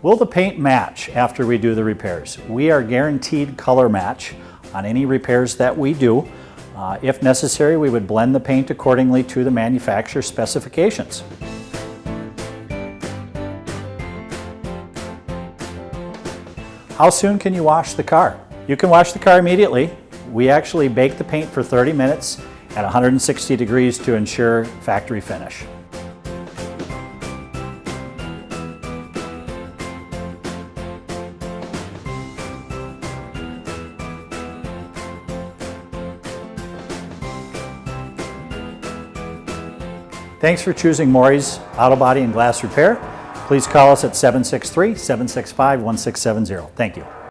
Will the paint match after we do the repairs? We are guaranteed color match on any repairs that we do. If necessary, we would blend the paint accordingly to the manufacturer's specifications. How soon can you wash the car? You can wash the car immediately. We actually bake the paint for 30 minutes at 160 degrees to ensure factory finish. Thanks for choosing Morrie's Auto Body and Glass Repair. Please call us at 763-765-1670. Thank you.